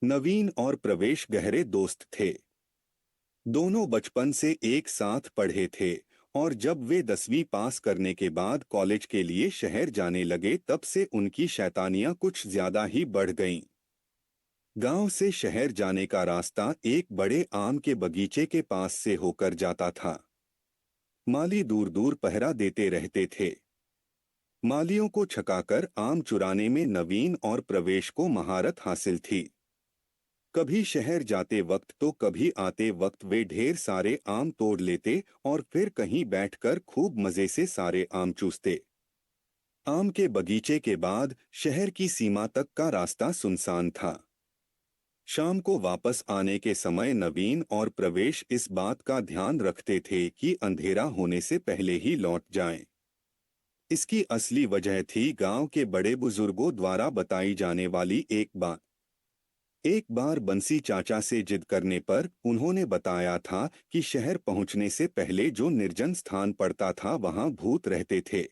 नवीन और प्रवेश गहरे दोस्त थे। दोनों बचपन से एक साथ पढ़े थे और जब वे 10वीं पास करने के बाद कॉलेज के लिए शहर जाने लगे तब से उनकी शैतानियां कुछ ज्यादा ही बढ़ गईं। गांव से शहर जाने का रास्ता एक बड़े आम के बगीचे के पास से होकर जाता था। माली दूर दूर पहरा देते रहते थे। मालियों को छकाकर आम चुराने में नवीन और प्रवेश को महारत हासिल थी। कभी शहर जाते वक्त तो कभी आते वक्त वे ढेर सारे आम तोड़ लेते और फिर कहीं बैठकर खूब मजे से सारे आम चूसते। आम के बगीचे के बाद शहर की सीमा तक का रास्ता सुनसान था। शाम को वापस आने के समय नवीन और प्रवेश इस बात का ध्यान रखते थे कि अंधेरा होने से पहले ही लौट जाएं। इसकी असली वजह थी गांव के बड़े बुजुर्गों द्वारा बताई जाने वाली एक बात। एक बार बंसी चाचा से जिद करने पर उन्होंने बताया था कि शहर पहुंचने से पहले जो निर्जन स्थान पड़ता था वहां भूत रहते थे।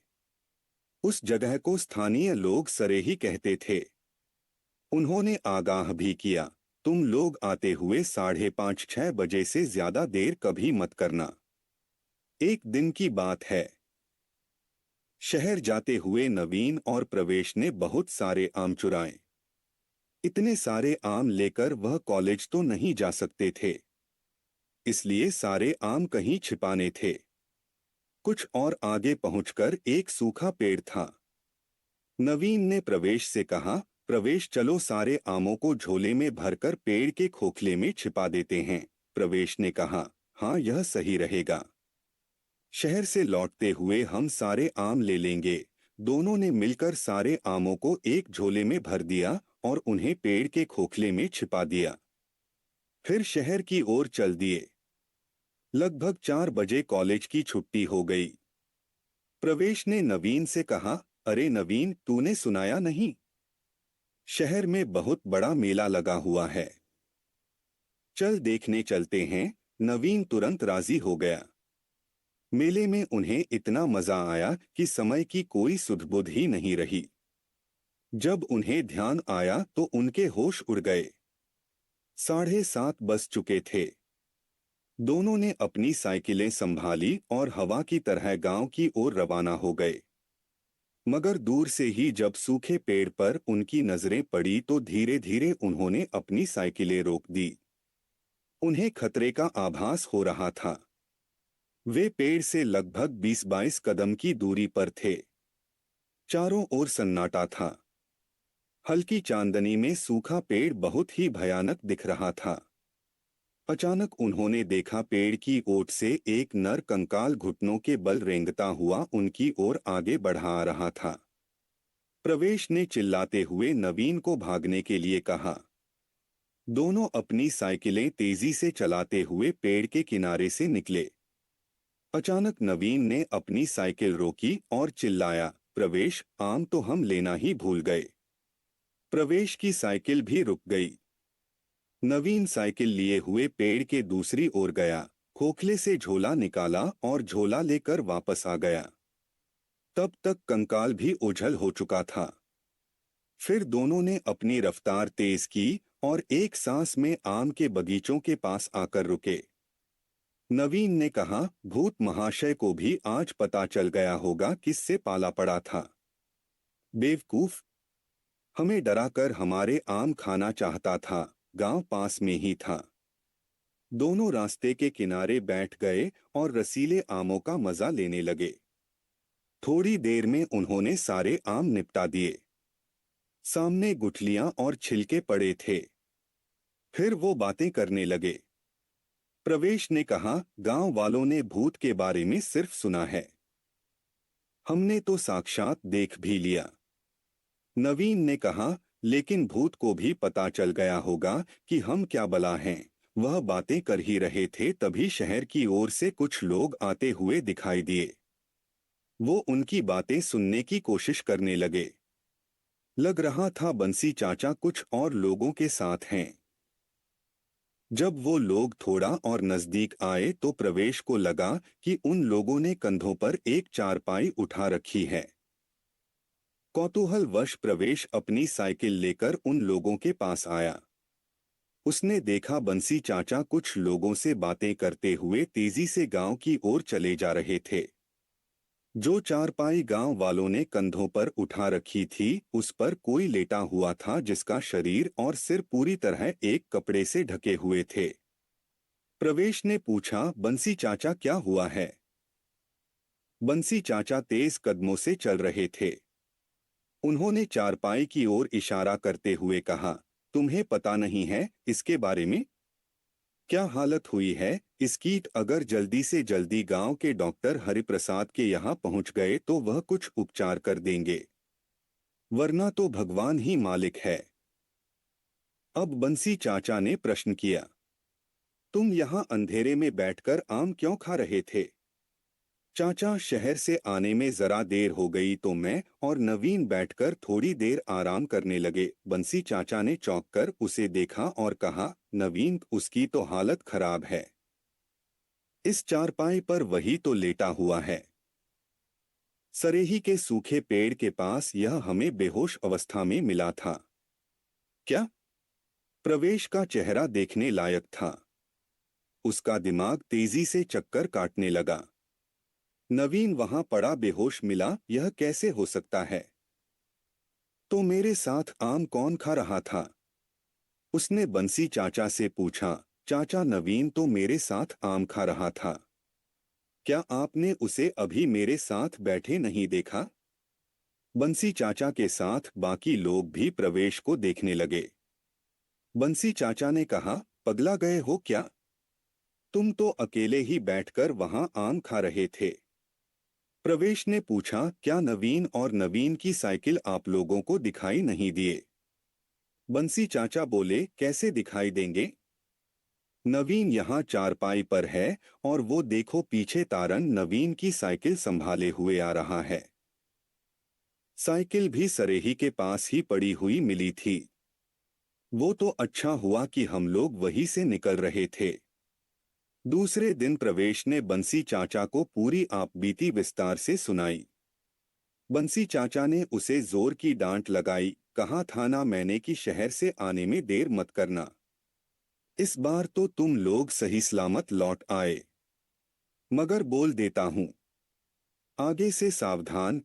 उस जगह को स्थानीय लोग सरेही कहते थे। उन्होंने आगाह भी किया, तुम लोग आते हुए 5:30-6 बजे से ज्यादा देर कभी मत करना। एक दिन की बात है। शहर जाते हुए नवीन और प्रवेश ने बहुत सारे आम चुराए। इतने सारे आम लेकर वह कॉलेज तो नहीं जा सकते थे, इसलिए सारे आम कहीं छिपाने थे। कुछ और आगे पहुंचकर एक सूखा पेड़ था। नवीन ने प्रवेश से कहा, प्रवेश चलो सारे आमों को झोले में भरकर पेड़ के खोखले में छिपा देते हैं। प्रवेश ने कहा, हाँ यह सही रहेगा। शहर से लौटते हुए हम सारे आम ले लेंगे। दोनों ने मिलकर सारे आमों को एक झोले में भर दिया और उन्हें पेड़ के खोखले में छिपा दिया। फिर शहर की ओर चल दिए। लगभग 4 बजे कॉलेज की छुट्टी हो गई। प्रवेश ने नवीन से कहा, अरे नवीन, तूने सुनाया नहीं? शहर में बहुत बड़ा मेला लगा हुआ है। चल देखने चलते हैं। नवीन तुरंत राजी हो गया। मेले में उन्हें इतना मजा आया कि समय की कोई सुध-बुध ही नहीं रही। जब उन्हें ध्यान आया तो उनके होश उड़ गए। 7:30 बज चुके थे। दोनों ने अपनी साइकिलें संभाली और हवा की तरह गांव की ओर रवाना हो गए। मगर दूर से ही जब सूखे पेड़ पर उनकी नजरें पड़ी तो धीरे धीरे उन्होंने अपनी साइकिलें रोक दी। उन्हें खतरे का आभास हो रहा था। वे पेड़ से लगभग 20-22 कदम की दूरी पर थे। चारों ओर सन्नाटा था। हल्की चांदनी में सूखा पेड़ बहुत ही भयानक दिख रहा था। अचानक उन्होंने देखा पेड़ की ओट से एक नर कंकाल घुटनों के बल रेंगता हुआ उनकी ओर आगे बढ़ा रहा था। प्रवेश ने चिल्लाते हुए नवीन को भागने के लिए कहा। दोनों अपनी साइकिलें तेजी से चलाते हुए पेड़ के किनारे से निकले। अचानक नवीन ने अपनी साइकिल रोकी और चिल्लाया, प्रवेश, आम तो हम लेना ही भूल गए। प्रवेश की साइकिल भी रुक गई। नवीन साइकिल लिए हुए पेड़ के दूसरी ओर गया, खोखले से झोला निकाला और झोला लेकर वापस आ गया। तब तक कंकाल भी ओझल हो चुका था। फिर दोनों ने अपनी रफ्तार तेज की और एक सांस में आम के बगीचों के पास आकर रुके। नवीन ने कहा, भूत महाशय को भी आज पता चल गया होगा किससे पाला पड़ा था। बेवकूफ, हमें डराकर हमारे आम खाना चाहता था। गांव पास में ही था। दोनों रास्ते के किनारे बैठ गए और रसीले आमों का मजा लेने लगे। थोड़ी देर में उन्होंने सारे आम निपटा दिए। सामने गुठलियां और छिलके पड़े थे। फिर वो बातें करने लगे। प्रवेश ने कहा, गांव वालों ने भूत के बारे में सिर्फ सुना है, हमने तो साक्षात देख भी लिया। नवीन ने कहा, लेकिन भूत को भी पता चल गया होगा कि हम क्या बला हैं। वह बातें कर ही रहे थे तभी शहर की ओर से कुछ लोग आते हुए दिखाई दिए। वो उनकी बातें सुनने की कोशिश करने लगे। लग रहा था बंसी चाचा कुछ और लोगों के साथ हैं। जब वो लोग थोड़ा और नजदीक आए तो प्रवेश को लगा कि उन लोगों ने कंधों पर एक चारपाई उठा रखी है। कौतूहलवश प्रवेश अपनी साइकिल लेकर उन लोगों के पास आया। उसने देखा बंसी चाचा कुछ लोगों से बातें करते हुए तेजी से गांव की ओर चले जा रहे थे। जो चारपाई गांव वालों ने कंधों पर उठा रखी थी, उस पर कोई लेटा हुआ था जिसका शरीर और सिर पूरी तरह एक कपड़े से ढके हुए थे। प्रवेश ने पूछा, बंसी चाचा क्या हुआ है? बंसी चाचा तेज कदमों से चल रहे थे। उन्होंने चारपाई की ओर इशारा करते हुए कहा, तुम्हें पता नहीं है इसके बारे में? क्या हालत हुई है इसकी? अगर जल्दी से जल्दी गांव के डॉक्टर हरिप्रसाद के यहाँ पहुंच गए तो वह कुछ उपचार कर देंगे, वरना तो भगवान ही मालिक है। अब बंसी चाचा ने प्रश्न किया, तुम यहाँ अंधेरे में बैठकर आम क्यों खा रहे थे? चाचा, शहर से आने में जरा देर हो गई तो मैं और नवीन बैठकर थोड़ी देर आराम करने लगे। बंसी चाचा ने चौंक कर उसे देखा और कहा, नवीन, उसकी तो हालत खराब है। इस चारपाई पर वही तो लेटा हुआ है। सरेही के सूखे पेड़ के पास यह हमें बेहोश अवस्था में मिला था। क्या? प्रवेश का चेहरा देखने लायक था। उसका दिमाग तेजी से चक्कर काटने लगा। नवीन वहां पड़ा बेहोश मिला, यह कैसे हो सकता है? तो मेरे साथ आम कौन खा रहा था? उसने बंसी चाचा से पूछा। चाचा, नवीन तो मेरे साथ आम खा रहा था। क्या आपने उसे अभी मेरे साथ बैठे नहीं देखा? बंसी चाचा के साथ बाकी लोग भी प्रवेश को देखने लगे। बंसी चाचा ने कहा, पगला गए हो क्या? तुम तो अकेले ही बैठकर वहां आम खा रहे थे। प्रवेश ने पूछा, क्या नवीन और नवीन की साइकिल आप लोगों को दिखाई नहीं दिए? बंसी चाचा बोले, कैसे दिखाई देंगे? नवीन यहाँ चारपाई पर है और वो देखो पीछे तारन नवीन की साइकिल संभाले हुए आ रहा है। साइकिल भी सरेही के पास ही पड़ी हुई मिली थी। वो तो अच्छा हुआ कि हम लोग वहीं से निकल रहे थे। दूसरे दिन प्रवेश ने बंसी चाचा को पूरी आपबीती विस्तार से सुनाई। बंसी चाचा ने उसे जोर की डांट लगाई, कहा था ना मैंने कि शहर से आने में देर मत करना। इस बार तो तुम लोग सही सलामत लौट आए। मगर बोल देता हूं, आगे से सावधान,